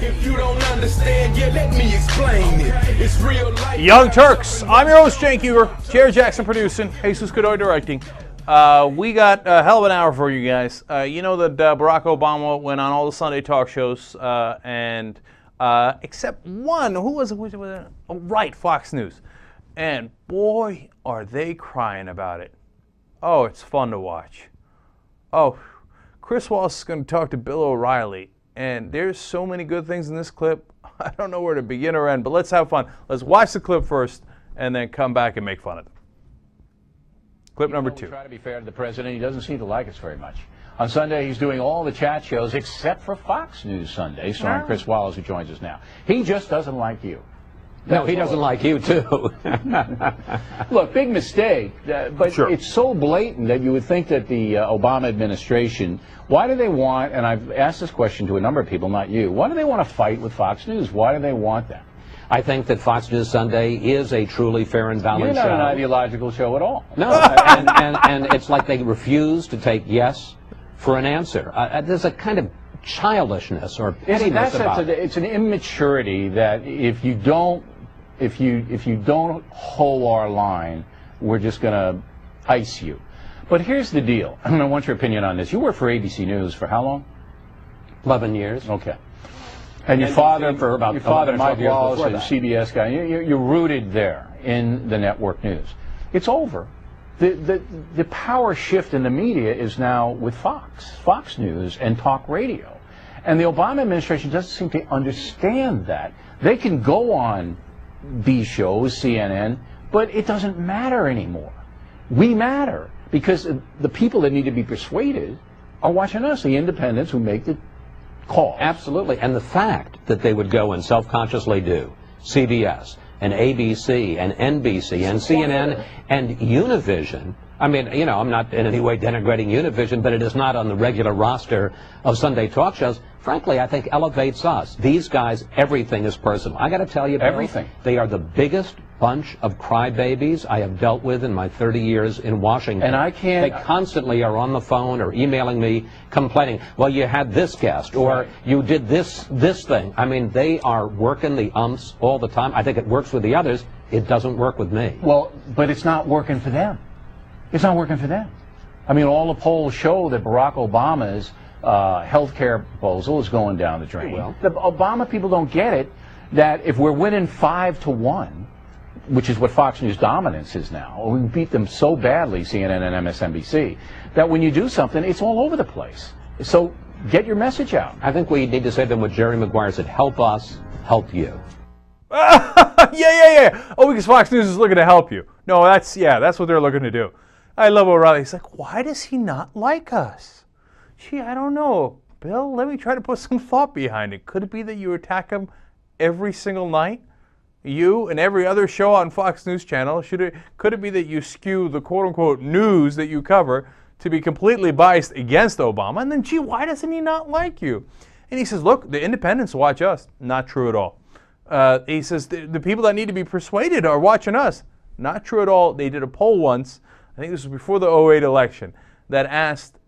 If you don't understand, yeah, let me explain it. It's real life. Young Turks. I'm your host, Cenk Uger. Jared Jackson producing. Jesus Godoy directing. We got a hell of an hour for you guys. You know that Barack Obama went on all the Sunday talk shows, and except one. Who was it? Oh, right, Fox News. And boy, are they crying about it. Oh, it's fun to watch. Oh, Chris Wallace is going to talk to Bill O'Reilly, and there's so many good things in this clip. I don't know where to begin or end, but let's have fun. Let's watch the clip first, and then come back and make fun of it. Clip number 2. We try to be fair to the president. He doesn't seem to like us very much. On Sunday, he's doing all the chat shows except for Fox News Sunday, starring Chris Wallace, who joins us now. He just doesn't like you. No, he doesn't like you, too. Look, big mistake, but Sure. It's so blatant that you would think that the Obama administration, why do they want, and I've asked this question to a number of people, not you, why do they want to fight with Fox News? Why do they want that? I think that Fox News Sunday is a truly fair and balanced show. You're not an ideological show at all. No, and it's like they refuse to take yes for an answer. There's a kind of childishness or pettiness about it. It's an immaturity that if you don't hold our line, we're just going to ice you. But here's the deal. I want your opinion on this. You worked for ABC News for how long? 11 years. Okay. And your father, for about your father, 11 or 12 Mike years Wallace, before a that. CBS guy. You're rooted there in the network news. It's over. The power shift in the media is now with Fox News and talk radio. And the Obama administration doesn't seem to understand that. They can go on these shows, CNN, but it doesn't matter anymore. We matter because the people that need to be persuaded are watching us, the independents who make the call. Absolutely. And the fact that they would go and self-consciously do CBS and ABC and NBC and CNN and Univision. I mean, you know, I'm not in any way denigrating Univision, but it is not on the regular roster of Sunday talk shows. Frankly, I think elevates us. These guys, everything is personal. I got to tell you, Bill, everything. They are the biggest bunch of crybabies I have dealt with in my 30 years in Washington. And I can't... They constantly are on the phone or emailing me complaining, well, you had this guest, or you did this thing. I mean, they are working the umps all the time. I think it works with the others. It doesn't work with me. Well, but it's not working for them. It's not working for them. I mean, all the polls show that Barack Obama's health care proposal is going down the drain. Well. The Obama people don't get it, that if we're winning 5-1, which is what Fox News dominance is now, we beat them so badly, CNN and MSNBC, that when you do something, it's all over the place. So get your message out. I think we need to say them what Jerry Maguire said, help us, help you. Yeah. Oh, because Fox News is looking to help you. No, that's what they're looking to do. I love O'Reilly. He's like, why does he not like us? Gee, I don't know. Bill, let me try to put some thought behind it. Could it be that you attack him every single night? You and every other show on Fox News Channel? Could it be that you skew the quote-unquote news that you cover to be completely biased against Obama? And then, gee, why doesn't he not like you? And he says, look, the independents watch us. Not true at all. He says, the people that need to be persuaded are watching us. Not true at all. They did a poll once, I think this was before the 2008 election, that asked,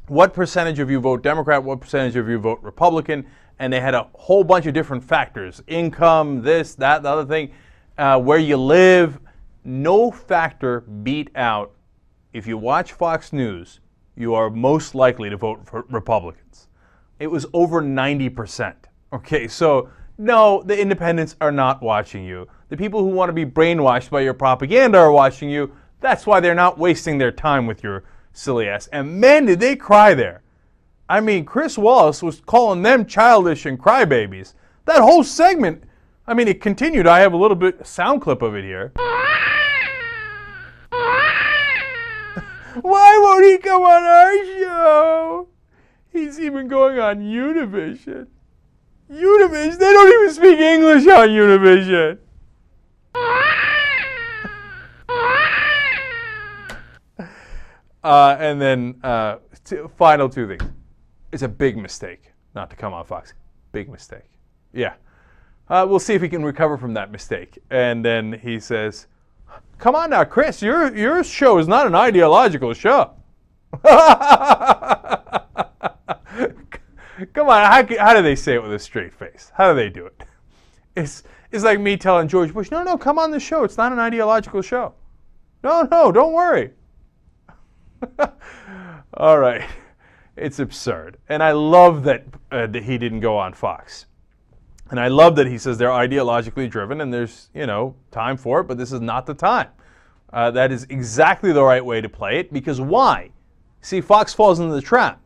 what percentage of you vote Democrat, what percentage of you vote Republican, and they had a whole bunch of different factors, income, this, that, the other thing, where you live. No factor beat out, if you watch Fox News, you are most likely to vote for Republicans. It was over 90%. Okay, so no, the independents are not watching you. The people who want to be brainwashed by your propaganda are watching you. That's why they're not wasting their time with your silly ass. And man, did they cry there. I mean, Chris Wallace was calling them childish and crybabies. That whole segment, I mean, it continued. I have a little bit sound clip of it here. Why won't he come on our show? He's even going on Univision. Univision? They don't even speak English on Univision. And then final two things. It's a big mistake not to come on Fox. Big mistake. Yeah. We'll see if he can recover from that mistake. And then he says, come on now, Chris, your show is not an ideological show. Come on, how do they say it with a straight face? How do they do it? It's like me telling George Bush, no, come on the show. It's not an ideological show. No, don't worry. All right. It's absurd. And I love that he didn't go on Fox. And I love that he says they're ideologically driven and there's, time for it, but this is not the time. That is exactly the right way to play it, because why? See, Fox falls into the trap.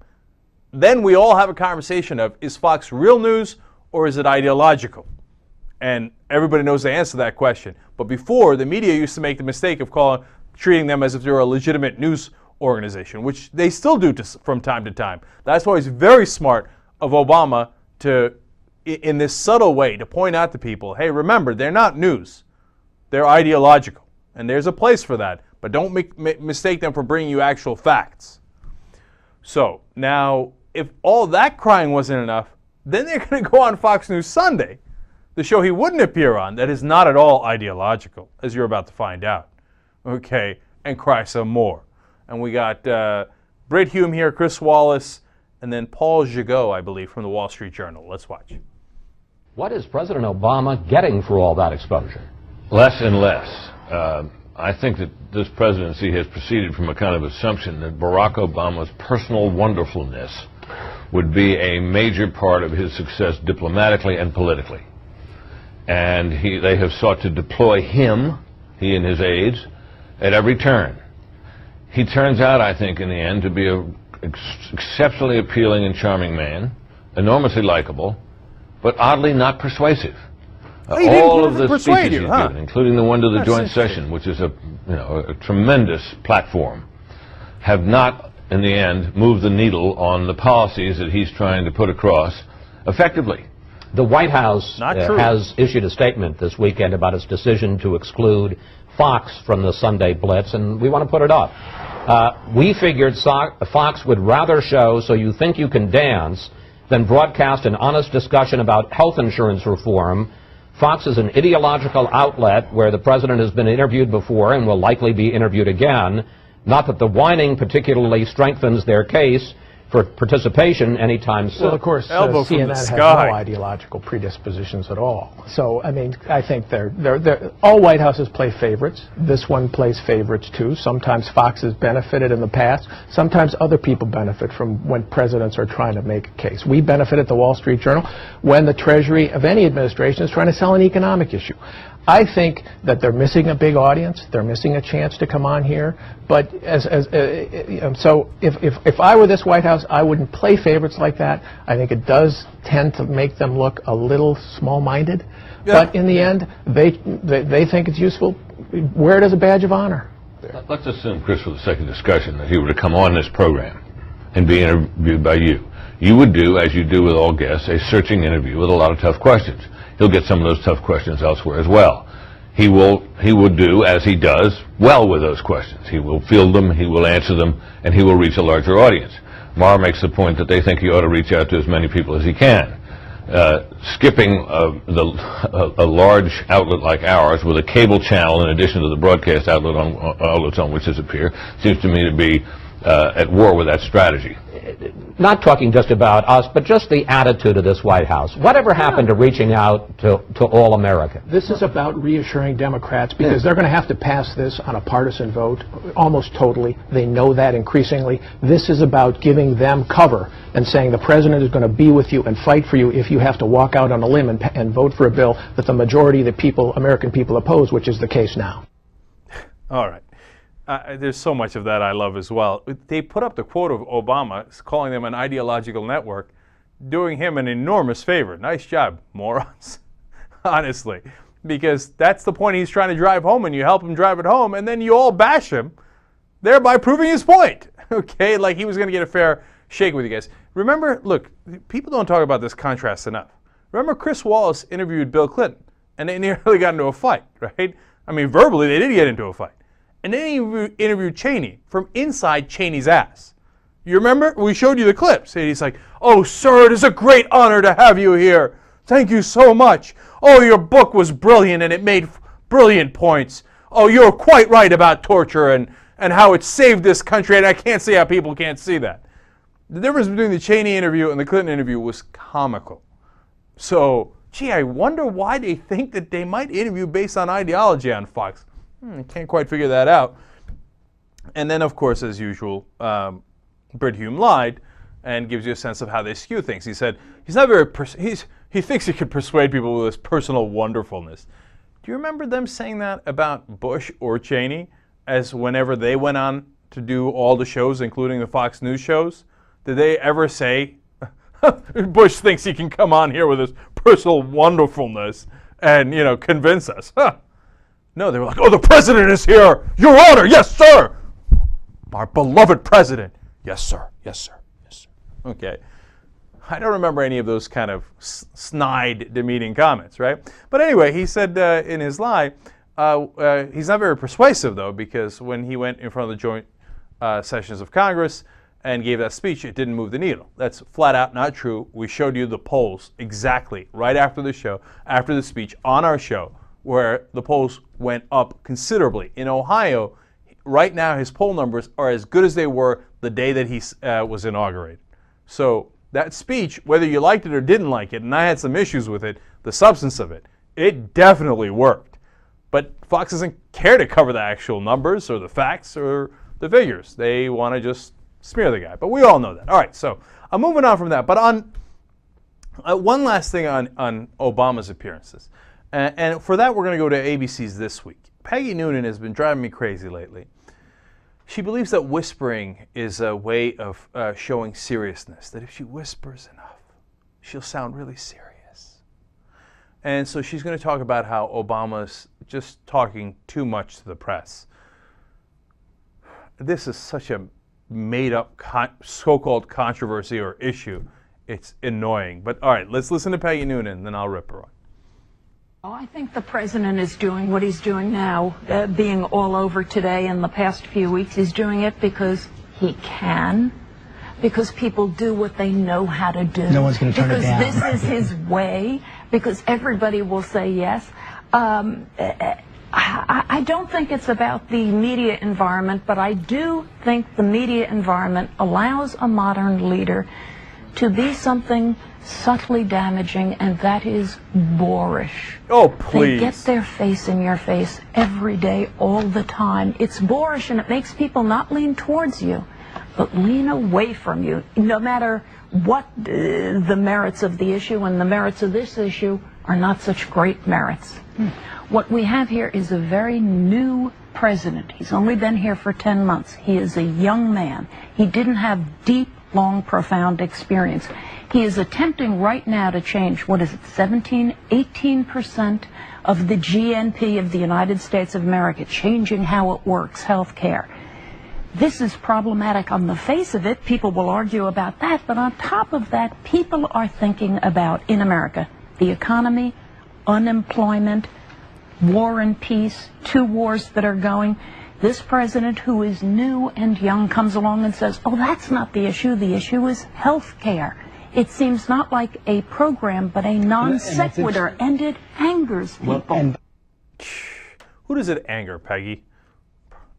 Then we all have a conversation of, is Fox real news or is it ideological? And everybody knows the answer to that question. But before, the media used to make the mistake of treating them as if they were a legitimate news organization, which they still do from time to time. That's why it's very smart of Obama to, in this subtle way, to point out to people, hey, remember, they're not news. They're ideological. And there's a place for that. But don't mistake them for bringing you actual facts. So, now, if all that crying wasn't enough, then they're going to go on Fox News Sunday, the show he wouldn't appear on, that is not at all ideological, as you're about to find out. Okay, and cry some more. And we got Britt Hume here, Chris Wallace, and then Paul Gigot, I believe, from the Wall Street Journal. Let's watch. What is President Obama getting for all that exposure? Less and less. I think that this presidency has proceeded from a kind of assumption that Barack Obama's personal wonderfulness would be a major part of his success diplomatically and politically. And they have sought to deploy him, he and his aides, at every turn. He turns out, I think, in the end, to be an exceptionally appealing and charming man, enormously likable, but oddly not persuasive. All of the speeches he's given, including the one to the joint session, which is a tremendous platform, have not, in the end, moved the needle on the policies that he's trying to put across effectively. The White House has issued a statement this weekend about its decision to exclude Fox from the Sunday Blitz, and we want to put it up. We figured Fox would rather show So You Think You Can Dance than broadcast an honest discussion about health insurance reform. Fox is an ideological outlet where the president has been interviewed before and will likely be interviewed again. Not that the whining particularly strengthens their case for participation anytime soon. Well, of course, CNN has no ideological predispositions at all. So, I mean, I think all White Houses play favorites. This one plays favorites, too. Sometimes Fox has benefited in the past. Sometimes other people benefit from when presidents are trying to make a case. We benefit at the Wall Street Journal when the Treasury of any administration is trying to sell an economic issue. I think that they're missing a big audience. They're missing a chance to come on here. But so if I were this White House, I wouldn't play favorites like that. I think it does tend to make them look a little small-minded. Yeah. But in the end, they think it's useful. Wear it as a badge of honor. Let's assume, Chris, for the sake of discussion, that he were to come on this program and be interviewed by you. You would do, as you do with all guests, a searching interview with a lot of tough questions. He'll get some of those tough questions elsewhere as well. He would do, as he does, well with those questions. He will field them, he will answer them, and he will reach a larger audience. Maher makes the point that they think he ought to reach out to as many people as he can. Skipping a large outlet like ours with a cable channel in addition to the broadcast outlets on which this appear seems to me to be at war with that strategy. Not talking just about us, but just the attitude of this White House. Whatever happened to reaching out to all Americans? This is about reassuring Democrats because they're going to have to pass this on a partisan vote almost totally. They know that increasingly. This is about giving them cover and saying the president is going to be with you and fight for you if you have to walk out on a limb and vote for a bill that the majority of the people, American people, oppose, which is the case now. All right. There's so much of that I love as well. They put up the quote of Obama calling them an ideological network, doing him an enormous favor. Nice job, morons. Honestly. Because that's the point he's trying to drive home, and you help him drive it home, and then you all bash him, thereby proving his point. Okay? Like he was going to get a fair shake with you guys. Remember, look, people don't talk about this contrast enough. Remember Chris Wallace interviewed Bill Clinton, and they nearly got into a fight, right? I mean, verbally, they did get into a fight. And then he interviewed Cheney from inside Cheney's ass. You remember? We showed you the clips. And he's like, "Oh, sir, it is a great honor to have you here. Thank you so much. Oh, your book was brilliant and it made brilliant points. Oh, you're quite right about torture and how it saved this country, and I can't see how people can't see that." The difference between the Cheney interview and the Clinton interview was comical. So, gee, I wonder why they think that they might interview based on ideology on Fox. I can't quite figure that out. And then, of course, as usual, Brit Hume lied and gives you a sense of how they skew things. He said he's not very he thinks he could persuade people with his personal wonderfulness. Do you remember them saying that about Bush or Cheney, as whenever they went on to do all the shows, including the Fox News shows? Did they ever say, Bush thinks he can come on here with his personal wonderfulness and, convince us? Huh. No, they were like, oh, the president is here. Your Honor, yes, sir. Our beloved president. Yes, sir. Yes, sir. Yes, sir. Okay. I don't remember any of those kind of snide, demeaning comments, right? But anyway, he said in his lie, he's not very persuasive, though, because when he went in front of the joint sessions of Congress and gave that speech, it didn't move the needle. That's flat out not true. We showed you the polls exactly right after the show, after the speech on our show, where the polls went up considerably. In Ohio, right now his poll numbers are as good as they were the day that he was inaugurated. So that speech, whether you liked it or didn't like it, and I had some issues with it, the substance of it, it definitely worked. But Fox doesn't care to cover the actual numbers or the facts or the figures. They want to just smear the guy. But we all know that. All right, so I'm moving on from that. But on one last thing on Obama's appearances. And for that, we're going to go to ABC's This Week. Peggy Noonan has been driving me crazy lately. She believes that whispering is a way of showing seriousness, that if she whispers enough, she'll sound really serious. And so she's going to talk about how Obama's just talking too much to the press. This is such a made-up so-called controversy or issue. It's annoying. But all right, let's listen to Peggy Noonan, then I'll rip her on. I think the president is doing what he's doing now, being all over today and the past few weeks. He's doing it because he can, because people do what they know how to do. No one's going to turn it down. Because this is his way, because everybody will say yes. I don't think it's about the media environment, but I do think the media environment allows a modern leader to be something subtly damaging, and that is boorish. Oh, please. They get their face in your face every day, all the time. It's boorish, and it makes people not lean towards you, but lean away from you, no matter what the merits of the issue, and the merits of this issue are not such great merits. What we have here is a very new president. He's only been here for 10 months. He is a young man. He didn't have deep, long, profound experience. He is attempting right now to change, 18% of the GNP of the United States of America, changing how it works, health care. This is problematic on the face of it. People will argue about that, but on top of that, people are thinking about, in America, the economy, unemployment, war and peace, 2 wars that are going. This president, who is new and young, comes along and says, oh, that's not the issue is health care. It seems not like a program, but a non sequitur, and it angers people. Who does it anger, Peggy?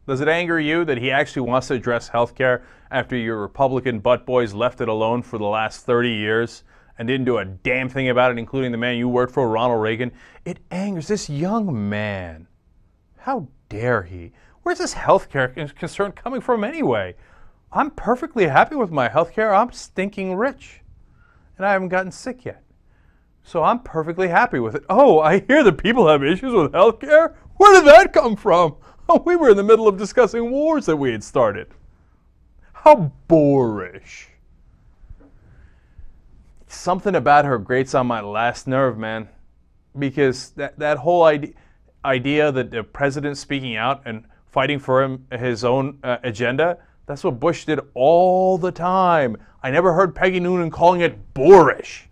Does it anger you that he actually wants to address health care after your Republican butt boys left it alone for the last 30 years and didn't do a damn thing about it, including the man you worked for, Ronald Reagan? It angers this young man. How dare he? Where's this health care concern coming from anyway? I'm perfectly happy with my health care. I'm stinking rich. And I haven't gotten sick yet. So I'm perfectly happy with it. Oh, I hear that people have issues with health care? Where did that come from? Oh, we were in the middle of discussing wars that we had started. How boorish. Something about her grates on my last nerve, man. Because that whole idea that the president's speaking out and fighting for his own agenda, that's what Bush did all the time. I never heard Peggy Noonan calling it boorish.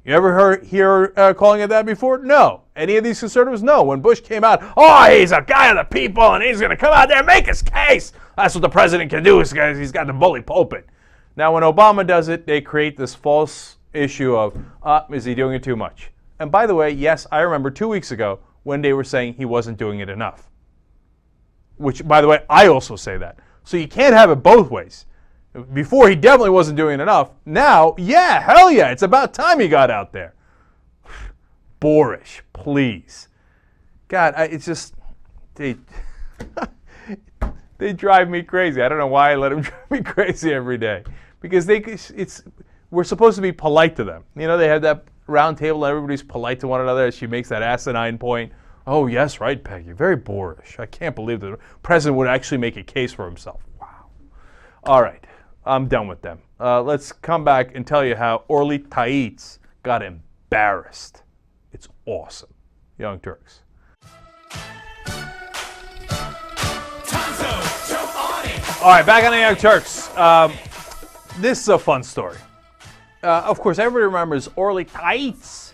You ever hear calling it that before? No. Any of these conservatives? No. When Bush came out, oh, he's a guy of the people, and he's going to come out there and make his case. That's what the president can do, is he's got the bully pulpit. Now, when Obama does it, they create this false issue of, is he doing it too much? And by the way, yes, I remember 2 weeks ago when they were saying he wasn't doing it enough. Which, by the way, I also say that. So you can't have it both ways. Before, he definitely wasn't doing enough. Now, yeah, hell yeah, it's about time he got out there. Boorish, please. God, it's just, they drive me crazy. I don't know why I let them drive me crazy every day. Because we're supposed to be polite to them. You know, they have that round table, everybody's polite to one another as she makes that asinine point. Oh, yes, right, Peggy. Very boorish. I can't believe the president would actually make a case for himself. Wow. All right, I'm done with them. Let's come back and tell you how Orly Taitz got embarrassed. It's awesome. Young Turks. All right, back on the Young Turks. This is a fun story. Of course, everybody remembers Orly Taitz.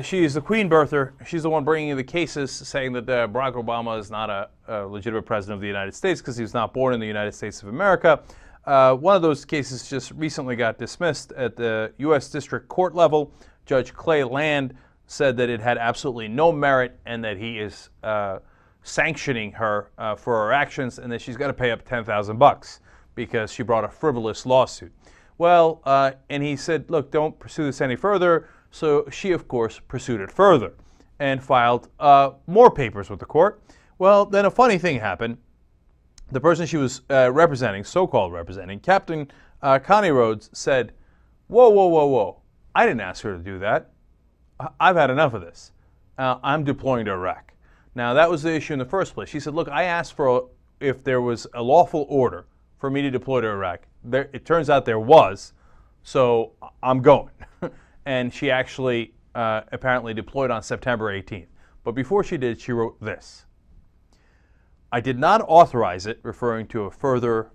She's the queen birther. She's the one bringing the cases saying that Barack Obama is not a legitimate president of the United States because he was not born in the United States of America. One of those cases just recently got dismissed at the U.S. District Court level. Judge Clay Land said that it had absolutely no merit and that he is sanctioning her for her actions and that she's got to pay up $10,000 because she brought a frivolous lawsuit. Well, and he said, look, don't pursue this any further. So she, of course, pursued it further and filed more papers with the court. Well, then a funny thing happened. The person she was representing, so-called representing, Captain Connie Rhodes, said, whoa, whoa, whoa, whoa. I didn't ask her to do that. I've had enough of this. I'm deploying to Iraq. Now, that was the issue in the first place. She said, look, I asked for if there was a lawful order for me to deploy to Iraq. It turns out there was, so I'm going. And she actually apparently deployed on September 18th. But before she did, she wrote this. I did not authorize it, referring to a further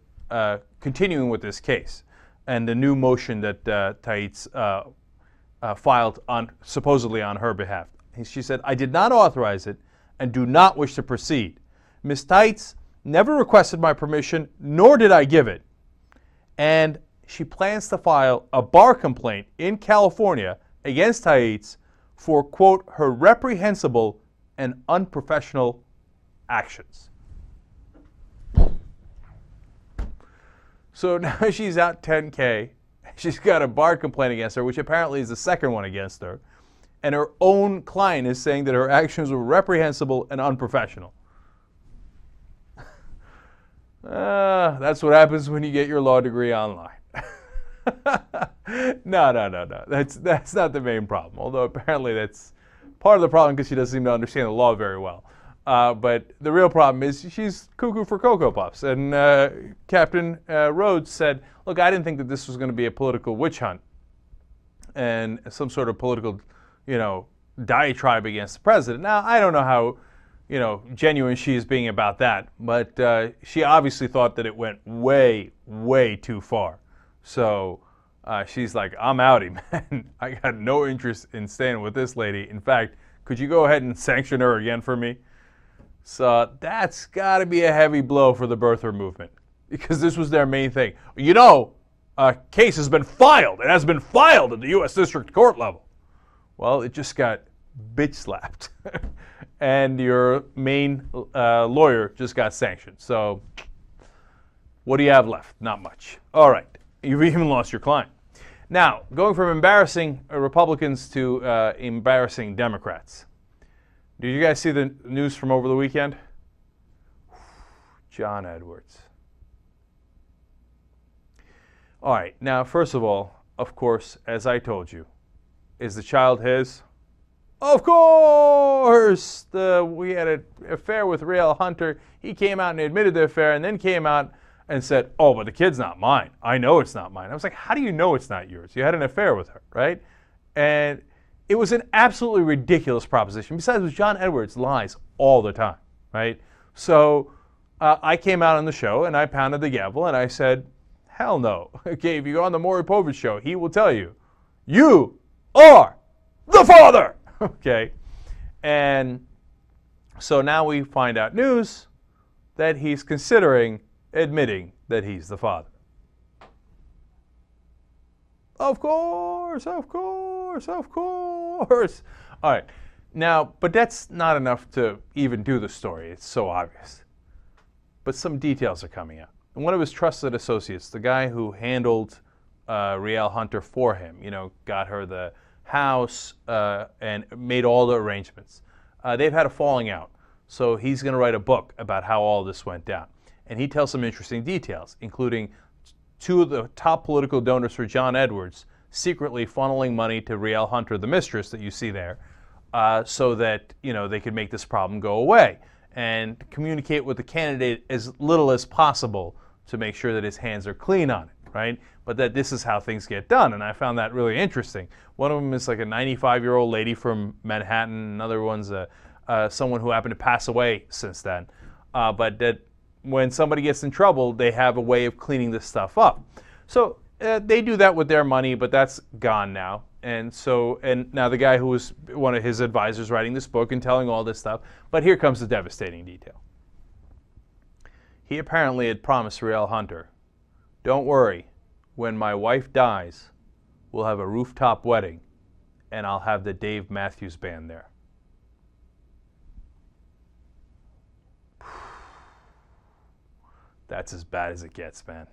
continuing with this case and the new motion that Taitz filed supposedly on her behalf. She said, I did not authorize it and do not wish to proceed. Ms. Taitz never requested my permission, nor did I give it. And she plans to file a bar complaint in California against Taitz for, quote, her reprehensible and unprofessional actions. So now she's out $10K. She's got a bar complaint against her, which apparently is the second one against her. And her own client is saying that her actions were reprehensible and unprofessional. That's what happens when you get your law degree online. No. That's not the main problem. Although apparently that's part of the problem because she doesn't seem to understand the law very well. But the real problem is she's cuckoo for Cocoa Puffs. And Captain Rhodes said, look, I didn't think that this was going to be a political witch hunt and some sort of political, diatribe against the president. Now, I don't know how, genuine she is being about that, but she obviously thought that it went way, way too far. So she's like, I'm outie, man. I got no interest in staying with this lady. In fact, could you go ahead and sanction her again for me? So that's got to be a heavy blow for the birther movement because this was their main thing. A case has been filed. It has been filed at the U.S. District Court level. Well, it just got bitch slapped. And your main lawyer just got sanctioned. So what do you have left? Not much. All right. You've even lost your client. Now, going from embarrassing Republicans to embarrassing Democrats. Did you guys see the news from over the weekend? John Edwards. All right. Now, first of all, of course, as I told you, is the child his? Of course! We had an affair with Rael Hunter. He came out and admitted the affair and then came out and said, oh, but the kid's not mine. I know it's not mine. I was like, how do you know it's not yours? You had an affair with her, right? And it was an absolutely ridiculous proposition. Besides, John Edwards lies all the time, right? So I came out on the show and I pounded the gavel and I said, hell no. Okay, if you go on the Maury Povich show, he will tell you, you are the father! Okay, and so now we find out news that he's considering admitting that he's the father. Of course, of course, of course. All right, now, but that's not enough to even do the story. It's so obvious. But some details are coming out. one of his trusted associates, the guy who handled Rielle Hunter for him, got her the house and made all the arrangements. They've had a falling out. So he's going to write a book about how all this went down. And he tells some interesting details, including two of the top political donors for John Edwards secretly funneling money to Rielle Hunter, the mistress that you see there, so that they could make this problem go away and communicate with the candidate as little as possible to make sure that his hands are clean on it, right? But that this is how things get done, and I found that really interesting. One of them is like a 95-year-old lady from Manhattan. Another one's someone who happened to pass away since then. But that when somebody gets in trouble, they have a way of cleaning this stuff up. So they do that with their money, but that's gone now. And now the guy who was one of his advisors writing this book and telling all this stuff. But here comes the devastating detail. He apparently had promised Rielle Hunter, "Don't worry, when my wife dies, we'll have a rooftop wedding, and I'll have the Dave Matthews Band there." That's as bad as it gets, man.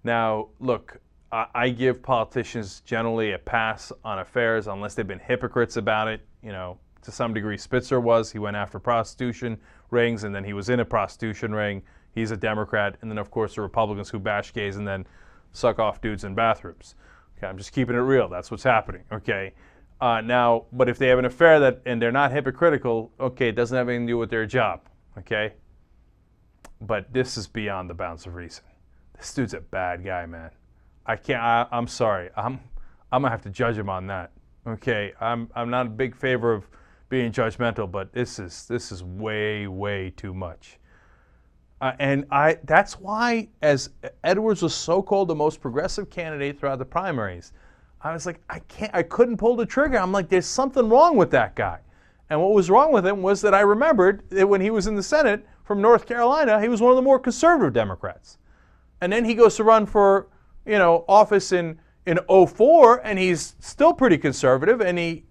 Now, look, I give politicians generally a pass on affairs unless they've been hypocrites about it. To some degree, Spitzer was. He went after prostitution rings, and then he was in a prostitution ring. He's a Democrat. And then, of course, the Republicans who bash gays and then suck off dudes in bathrooms. Okay, I'm just keeping it real. That's what's happening, okay? Now, but if they have an affair and they're not hypocritical, okay, it doesn't have anything to do with their job, okay? But this is beyond the bounds of reason. This dude's a bad guy, man. I'm sorry. I'm gonna have to judge him on that. Okay, I'm not a big favor of being judgmental, but this is way, way too much. That's why, as Edwards was so-called the most progressive candidate throughout the primaries, I was like, I couldn't pull the trigger. I'm like, there's something wrong with that guy. And what was wrong with him was that I remembered that when he was in the Senate from North Carolina, he was one of the more conservative Democrats. And then he goes to run for, office in 2004, and he's still pretty conservative, and he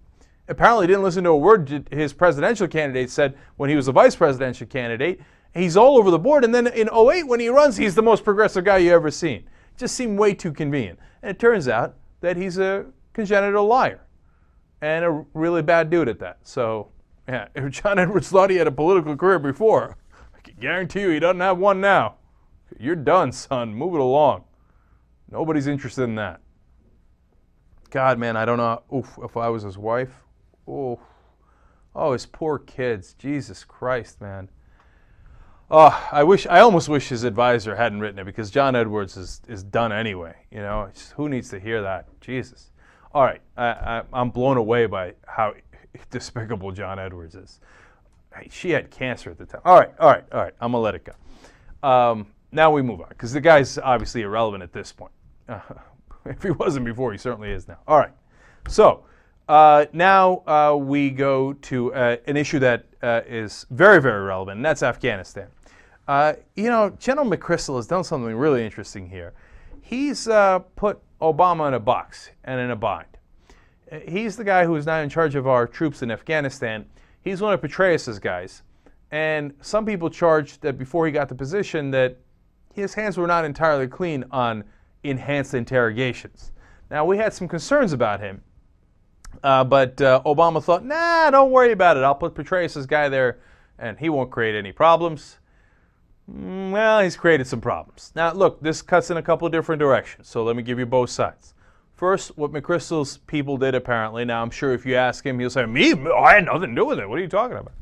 apparently didn't listen to a word his presidential candidate said when he was a vice presidential candidate. He's all over the board, and then in 2008 when he runs, he's the most progressive guy you ever seen. It just seemed way too convenient. And it turns out that he's a congenital liar and a really bad dude at that. So, yeah, if John Edwards thought he had a political career before, I can guarantee you he doesn't have one now. You're done, son. Move it along. Nobody's interested in that. God, man, I don't know. Oof, if I was his wife. Oh, his poor kids. Jesus Christ, man. Oh, I almost wish his advisor hadn't written it, because John Edwards is done anyway. Who needs to hear that? Jesus. All right, I'm blown away by how despicable John Edwards is. She had cancer at the time. All right. I'm gonna let it go. Now we move on, because the guy's obviously irrelevant at this point. If he wasn't before, he certainly is now. All right. So now we go to an issue that is very, very relevant, and that's Afghanistan. General McChrystal has done something really interesting here. He's put Obama in a box and in a bind. He's the guy who is now in charge of our troops in Afghanistan. He's one of Petraeus's guys. And some people charged that before he got the position that his hands were not entirely clean on enhanced interrogations. Now, we had some concerns about him, but Obama thought, nah, don't worry about it. I'll put Petraeus's guy there, and he won't create any problems. Well, he's created some problems. Now, look, this cuts in a couple of different directions, so let me give you both sides. First, what McChrystal's people did, apparently. Now, I'm sure if you ask him, he'll say, me? I had nothing to do with it. What are you talking about?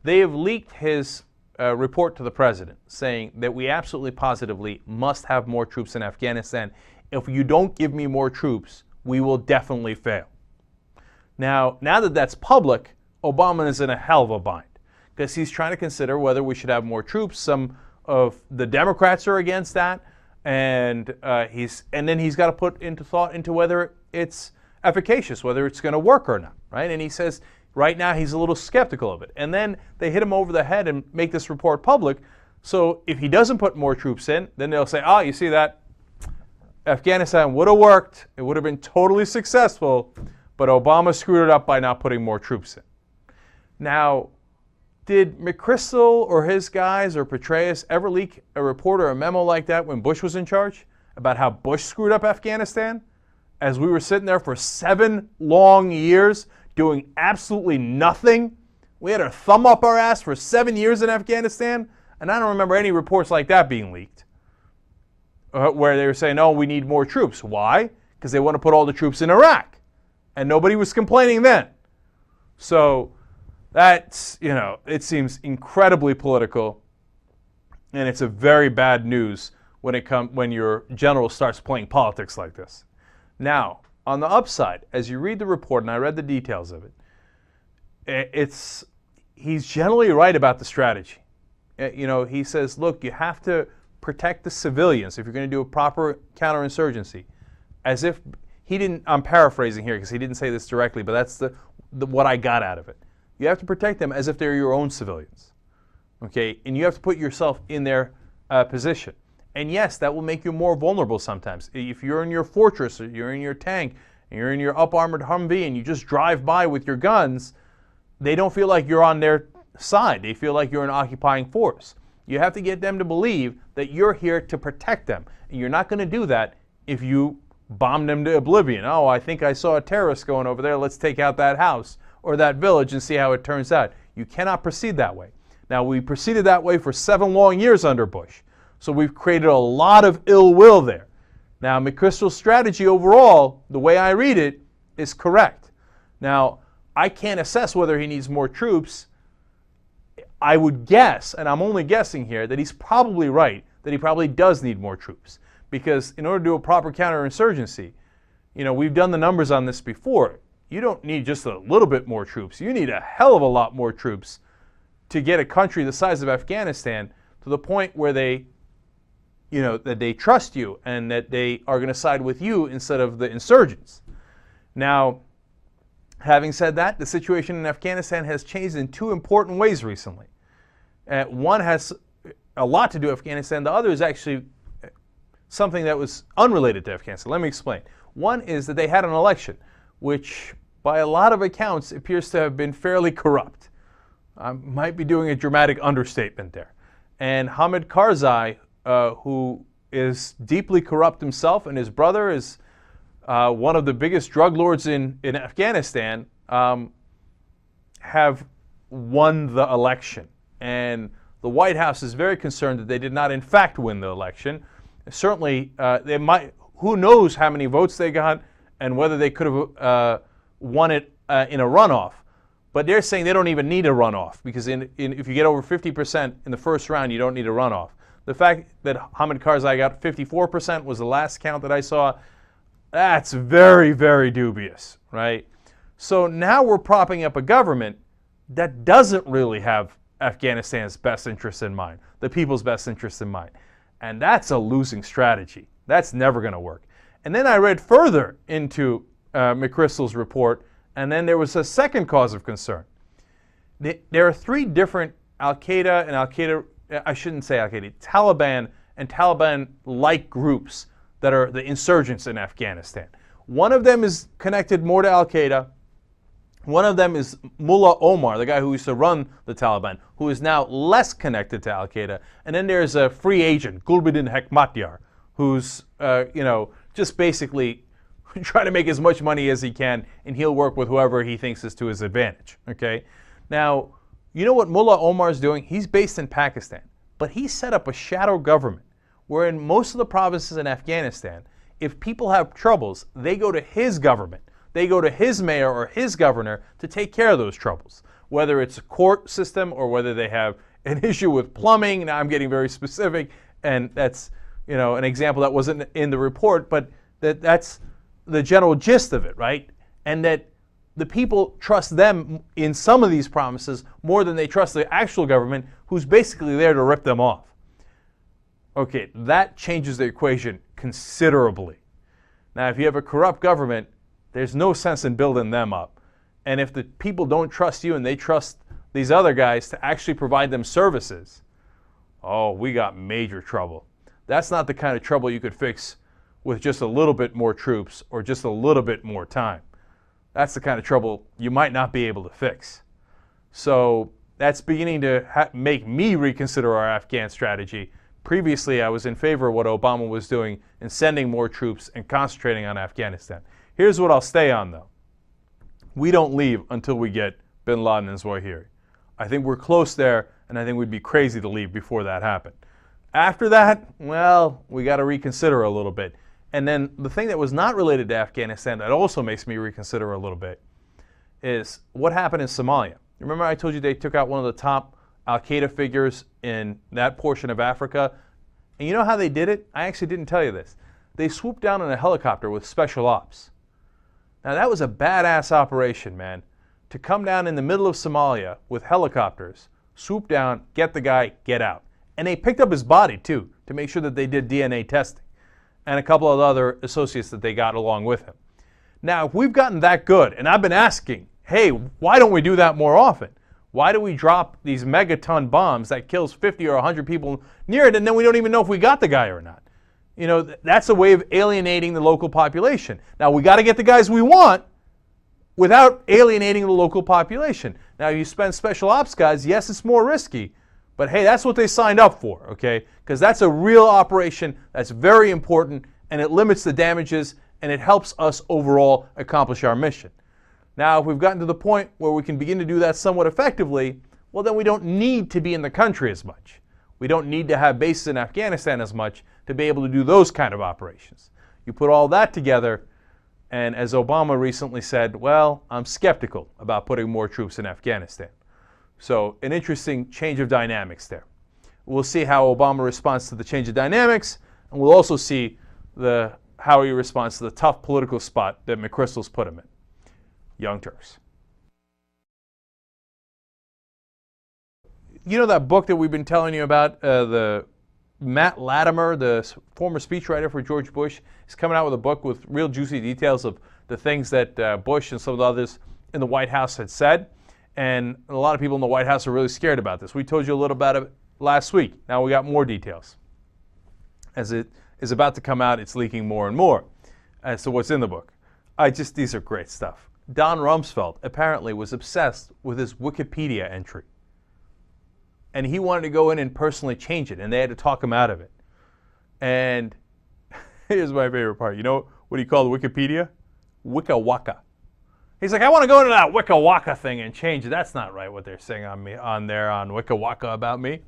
They have leaked his report to the president, saying that we absolutely positively must have more troops in Afghanistan. If you don't give me more troops, we will definitely fail. Now that that's public, Obama is in a hell of a bind, because he's trying to consider whether we should have more troops. Some of the Democrats are against that, and then he's got to put into thought into whether it's efficacious, whether it's going to work or not, right? And he says right now he's a little skeptical of it. And then they hit him over the head and make this report public. So if he doesn't put more troops in, then they'll say, oh, you see that? Afghanistan would have worked. It would have been totally successful, but Obama screwed it up by not putting more troops in. Now, Did McChrystal or his guys or Petraeus ever leak a report or a memo like that when Bush was in charge about how Bush screwed up Afghanistan? As we were sitting there for 7 long years doing absolutely nothing. We had our thumb up our ass for 7 years in Afghanistan, and I don't remember any reports like that being leaked where they were saying, oh, we need more troops. Why? Because they want to put all the troops in Iraq, and nobody was complaining then. So that's, it seems incredibly political, and it's a very bad news when your general starts playing politics like this. Now, on the upside, as you read the report, and I read the details of it, he's generally right about the strategy. He says, look, you have to protect the civilians if you're going to do a proper counterinsurgency. As if he didn't, I'm paraphrasing here because he didn't say this directly, but that's what I got out of it. You have to protect them as if they're your own civilians. Okay? And you have to put yourself in their position. And yes, that will make you more vulnerable sometimes. If you're in your fortress, or you're in your tank, and you're in your up-armored Humvee, and you just drive by with your guns, they don't feel like you're on their side. They feel like you're an occupying force. You have to get them to believe that you're here to protect them. And you're not going to do that if you bomb them to oblivion. Oh, I think I saw a terrorist going over there. Let's take out that house or that village and see how it turns out. You cannot proceed that way. Now, we proceeded that way for 7 long years under Bush. So we've created a lot of ill will there. Now, McChrystal's strategy overall, the way I read it, is correct. Now, I can't assess whether he needs more troops. I would guess, and I'm only guessing here, that he's probably right, that he probably does need more troops. Because in order to do a proper counterinsurgency, we've done the numbers on this before. You don't need just a little bit more troops. You need a hell of a lot more troops to get a country the size of Afghanistan to the point where that they trust you and that they are going to side with you instead of the insurgents. Now, having said that, the situation in Afghanistan has changed in 2 important ways recently. One has a lot to do with Afghanistan. The other is actually something that was unrelated to Afghanistan. Let me explain. One is that they had an election, which by a lot of accounts appears to have been fairly corrupt. I might be doing a dramatic understatement there. And Hamid Karzai, who is deeply corrupt himself, and his brother is one of the biggest drug lords in Afghanistan, have won the election. And the White House is very concerned that they did not in fact win the election. Certainly, they might. Who knows how many votes they got and whether they could have won it in a runoff. But they're saying they don't even need a runoff because if you get over 50% in the first round, you don't need a runoff. The fact that Hamid Karzai got 54% was the last count that I saw. That's very, very dubious, right? So now we're propping up a government that doesn't really have Afghanistan's best interests in mind, the people's best interests in mind. And that's a losing strategy. That's never going to work. And then I read further into McChrystal's report, and then there was a second cause of concern. There are 3 different Al-Qaeda and Al-Qaeda, I shouldn't say Al-Qaeda, Taliban and Taliban-like groups that are the insurgents in Afghanistan. One of them is connected more to Al-Qaeda. One of them is Mullah Omar, the guy who used to run the Taliban, who is now less connected to Al-Qaeda. And then there's a free agent, Gulbuddin Hekmatyar, who's, just basically trying to make as much money as he can, and he'll work with whoever he thinks is to his advantage, okay? Now, you know what Mullah Omar is doing? He's based in Pakistan, but he set up a shadow government where in most of the provinces in Afghanistan, if people have troubles, they go to his government. They go to his mayor or his governor to take care of those troubles, whether it's a court system or whether they have an issue with plumbing. Now I'm getting very specific, and that's an example that wasn't in the report, but that's the general gist of it, right? And that the people trust them in some of these promises more than they trust the actual government, who's basically there to rip them off. Okay, that changes the equation considerably. Now, if you have a corrupt government, there's no sense in building them up. And if the people don't trust you and they trust these other guys to actually provide them services, oh, we got major trouble. That's not the kind of trouble you could fix with just a little bit more troops or just a little bit more time. That's the kind of trouble you might not be able to fix. So that's beginning to make me reconsider our Afghan strategy. Previously, I was in favor of what Obama was doing in sending more troops and concentrating on Afghanistan. Here's what I'll stay on, though. We don't leave until we get bin Laden and Zawahiri. I think we're close there, and I think we'd be crazy to leave before that happened. After that, well, we got to reconsider a little bit. And then the thing that was not related to Afghanistan that also makes me reconsider a little bit is what happened in Somalia. Remember I told you they took out one of the top Al-Qaeda figures in that portion of Africa? And you know how they did it? I actually didn't tell you this. They swooped down in a helicopter with special ops. Now that was a badass operation, man. To come down in the middle of Somalia with helicopters, swoop down, get the guy, get out. And they picked up his body too, to make sure that they did DNA testing. And a couple of other associates that they got along with him. Now, if we've gotten that good, and I've been asking, hey, why don't we do that more often? Why do we drop these megaton bombs that kills 50 or 100 people near it, and then we don't even know if we got the guy or not? You know, that's a way of alienating the local population. Now, we got to get the guys we want without alienating the local population. Now, you spend special ops guys, yes, it's more risky, but hey, that's what they signed up for, okay? Because that's a real operation that's very important, and it limits the damages, and it helps us overall accomplish our mission. Now, if we've gotten to the point where we can begin to do that somewhat effectively, well, then we don't need to be in the country as much. We don't need to have bases in Afghanistan as much to be able to do those kind of operations. You put all that together, and as Obama recently said, well, I'm skeptical about putting more troops in Afghanistan. So an interesting change of dynamics there. We'll see how Obama responds to the change of dynamics, and we'll also see how he responds to the tough political spot that McChrystal's put him in. Young Turks. You know that book that we've been telling you about, the Matt Latimer, the former speechwriter for George Bush, is coming out with a book with real juicy details of the things that Bush and some of the others in the White House had said. And a lot of people in the White House are really scared about this. We told you a little about it last week. Now we got more details. As it is about to come out, it's leaking more and more as to what's in the book. These are great stuff. Don Rumsfeld apparently was obsessed with his Wikipedia entry. And he wanted to go in and personally change it, and they had to talk him out of it. And here's my favorite part. You know what he called Wikipedia? Wicca Wacka. He's like, I want to go into that Wicca Wacka thing and change it. That's not right what they're saying on there on Wicca Wacka about me.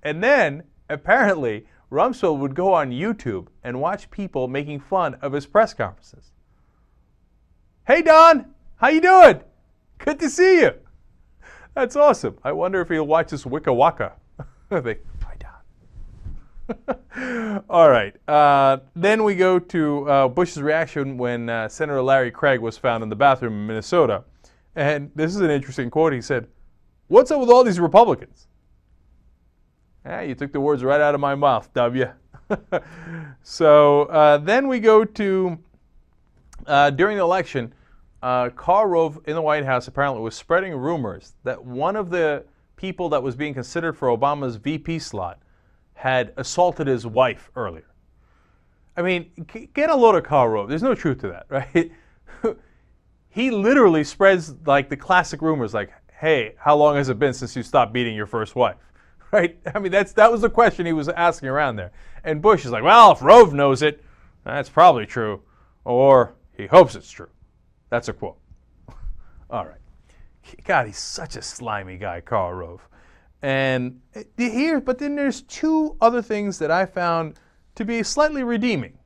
And then, apparently, Rumsfeld would go on YouTube and watch people making fun of his press conferences. Hey, Don, how you doing? Good to see you. That's awesome. I wonder if he'll watch this Wicca Wacka. Hi, Don. All right. Then we go to Bush's reaction when Senator Larry Craig was found in the bathroom in Minnesota. And this is an interesting quote. He said, "What's up with all these Republicans?" You took the words right out of my mouth, W. So then we go to, during the election, Karl Rove in the White House apparently was spreading rumors that one of the people that was being considered for Obama's VP slot had assaulted his wife earlier. I mean, get a load of Karl Rove. There's no truth to that, right? He literally spreads like the classic rumors like, hey, how long has it been since you stopped beating your first wife? Right? I mean, that was the question he was asking around there. And Bush is like, well, if Rove knows it, that's probably true. Or he hopes it's true. That's a quote. All right. God, he's such a slimy guy, Karl Rove. And but then there's two other things that I found to be slightly redeeming.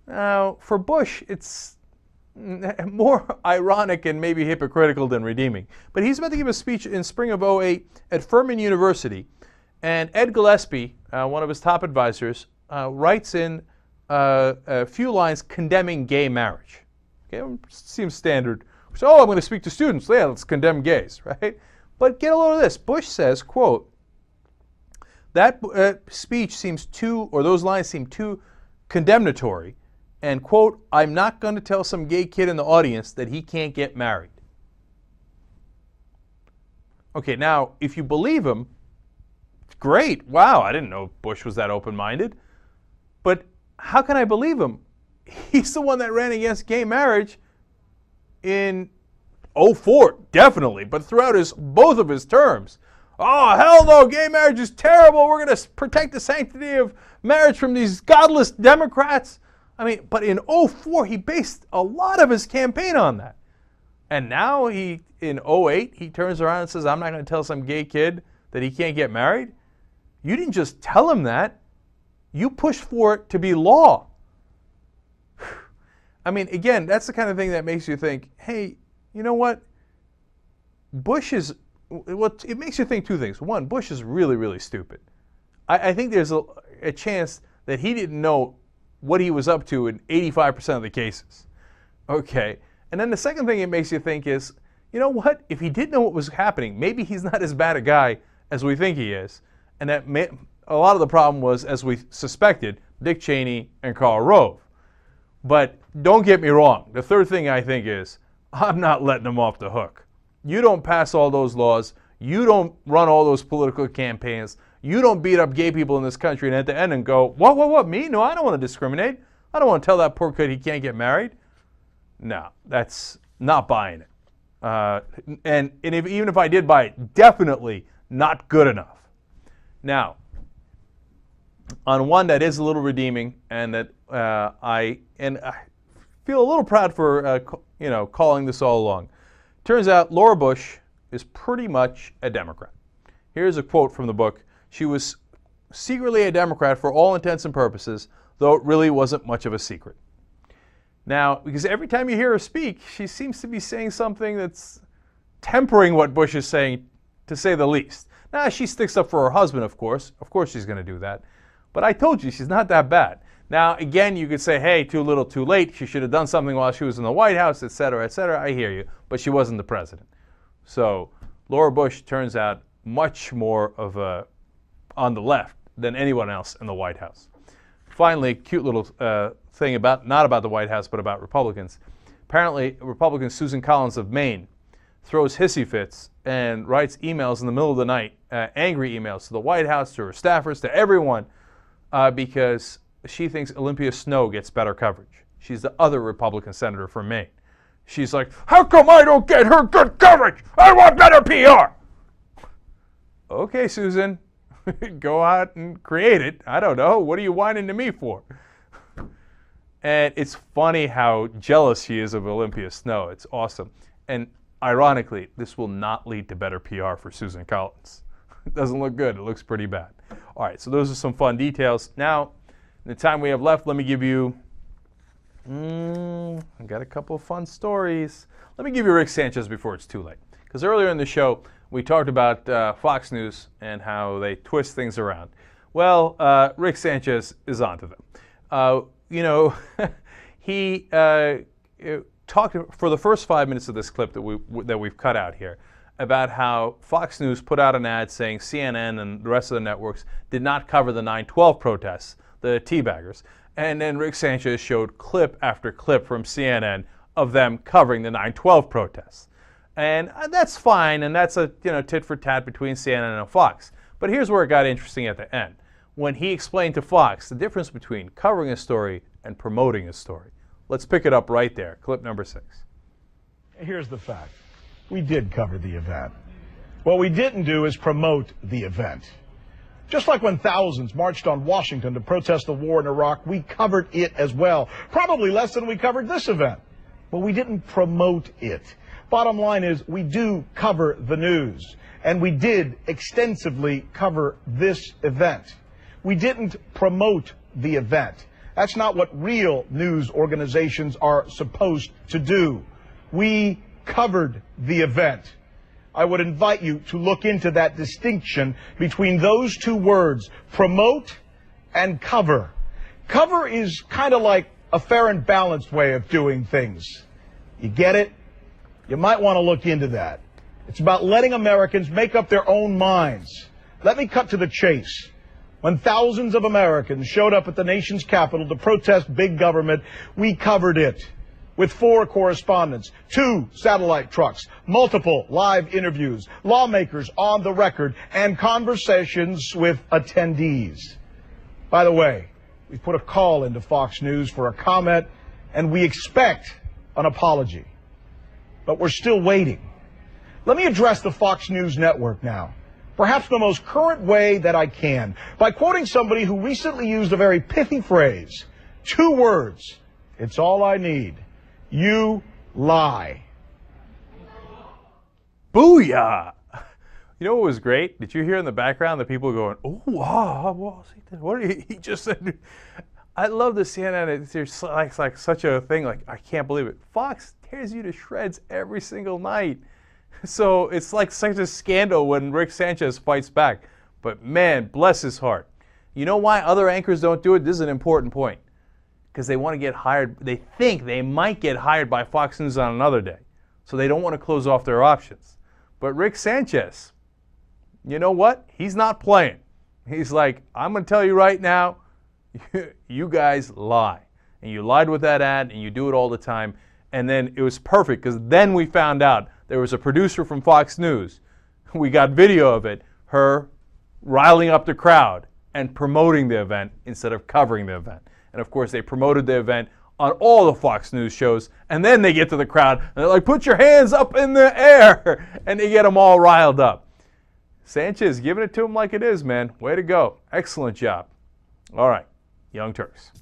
Now, for Bush, it's more ironic and maybe hypocritical than redeeming. But he's about to give a speech in spring of 2008 at Furman University. And Ed Gillespie, one of his top advisors, writes in a few lines condemning gay marriage. Okay, seems standard. So, I'm going to speak to students. Yeah, let's condemn gays, right? But get a load of this. Bush says, quote, that speech seems too, or those lines seem too condemnatory, and, quote, I'm not going to tell some gay kid in the audience that he can't get married. Okay, now, if you believe him, great. Wow, I didn't know Bush was that open-minded. But how can I believe him? He's the one that ran against gay marriage in 04, definitely, but throughout both of his terms. Oh, hell no, gay marriage is terrible. We're going to protect the sanctity of marriage from these godless Democrats. I mean, but in 04, he based a lot of his campaign on that. And now in 08, he turns around and says, I'm not going to tell some gay kid that he can't get married. You didn't just tell him that. You pushed for it to be law. I mean, again, that's the kind of thing that makes you think, hey, you know what? It makes you think two things. One, Bush is really, really stupid. I think there's a chance that he didn't know what he was up to in 85% of the cases. Okay. And then the second thing it makes you think is, you know what? If he did know what was happening, maybe he's not as bad a guy as we think he is. And that a lot of the problem was, as we suspected, Dick Cheney and Karl Rove. But don't get me wrong. The third thing I think is, I'm not letting them off the hook. You don't pass all those laws. You don't run all those political campaigns. You don't beat up gay people in this country and at the end and go, what, me? No, I don't want to discriminate. I don't want to tell that poor kid he can't get married. No, that's not buying it. Even if I did buy it, definitely not good enough. Now, on one that is a little redeeming and that I feel a little proud for calling this all along. Turns out Laura Bush is pretty much a Democrat. Here's a quote from the book. She was secretly a Democrat for all intents and purposes, though it really wasn't much of a secret. Now, because every time you hear her speak, she seems to be saying something that's tempering what Bush is saying, to say the least. Now, she sticks up for her husband, of course. Of course she's going to do that. But I told you, she's not that bad. Now, again, you could say, hey, too little, too late. She should have done something while she was in the White House, et cetera, et cetera. I hear you. But she wasn't the president. So Laura Bush turns out much more of on the left than anyone else in the White House. Finally, cute little thing not about the White House, but about Republicans. Apparently, Republican Susan Collins of Maine throws hissy fits and writes emails in the middle of the night, angry emails to the White House, to her staffers, to everyone, because she thinks Olympia Snowe gets better coverage. She's the other Republican senator from Maine. She's like, how come I don't get her good coverage? I want better PR. Okay, Susan, go out and create it. I don't know. What are you whining to me for? And it's funny how jealous she is of Olympia Snowe. It's awesome. And ironically, this will not lead to better PR for Susan Collins. It doesn't look good. It looks pretty bad. All right, so those are some fun details. Now, in the time we have left, let me give you, I got a couple of fun stories. Let me give you Rick Sanchez before it's too late. Because earlier in the show, we talked about Fox News and how they twist things around. Well, Rick Sanchez is onto them. He talked for the first 5 minutes of this clip that we've cut out here about how Fox News put out an ad saying CNN and the rest of the networks did not cover the 9/12 protests, the teabaggers. And then Rick Sanchez showed clip after clip from CNN of them covering the 9/12 protests. And that's fine, and that's a tit for tat between CNN and Fox. But here's where it got interesting at the end, when he explained to Fox the difference between covering a story and promoting a story. Let's pick it up right there, clip number 6. Here's the fact. We did cover the event. What we didn't do is promote the event. Just like when thousands marched on Washington to protest the war in Iraq, we covered it as well. Probably less than we covered this event. But we didn't promote it. Bottom line is, we do cover the news. And we did extensively cover this event. We didn't promote the event. That's not what real news organizations are supposed to do. We covered the event. I would invite you to look into that distinction between those two words, promote and cover. Cover is kind of like a fair and balanced way of doing things. You get it? You might want to look into that. It's about letting Americans make up their own minds. Let me cut to the chase. When thousands of Americans showed up at the nation's capital to protest big government, we covered it with 4 correspondents, 2 satellite trucks, multiple live interviews, lawmakers on the record, and conversations with attendees. By the way, we put a call into Fox News for a comment, and we expect an apology. but we're still waiting. Let me address the Fox News network now, perhaps the most current way that I can, by quoting somebody who recently used a very pithy phrase. 2 words. It's all I need. You lie. Booyah! You know what was great? Did you hear in the background the people going, "Oh, wow, what did he just said?" I love the CNN. It's like such a thing. Like, I can't believe it. Fox tears you to shreds every single night. So it's like such a scandal when Rick Sanchez fights back. But man, bless his heart. You know why other anchors don't do it? This is an important point. Because they want to get hired. They think they might get hired by Fox News on another day. So they don't want to close off their options. But Rick Sanchez, you know what? He's not playing. He's like, I'm going to tell you right now, you guys lie. And you lied with that ad, and you do it all the time. And then it was perfect, because then we found out there was a producer from Fox News. We got video of it, her riling up the crowd and promoting the event instead of covering the event. And of course, they promoted the event on all the Fox News shows, and then they get to the crowd, and they're like, put your hands up in the air, and they get them all riled up. Sanchez giving it to him like it is, man. Way to go. Excellent job. All right, Young Turks.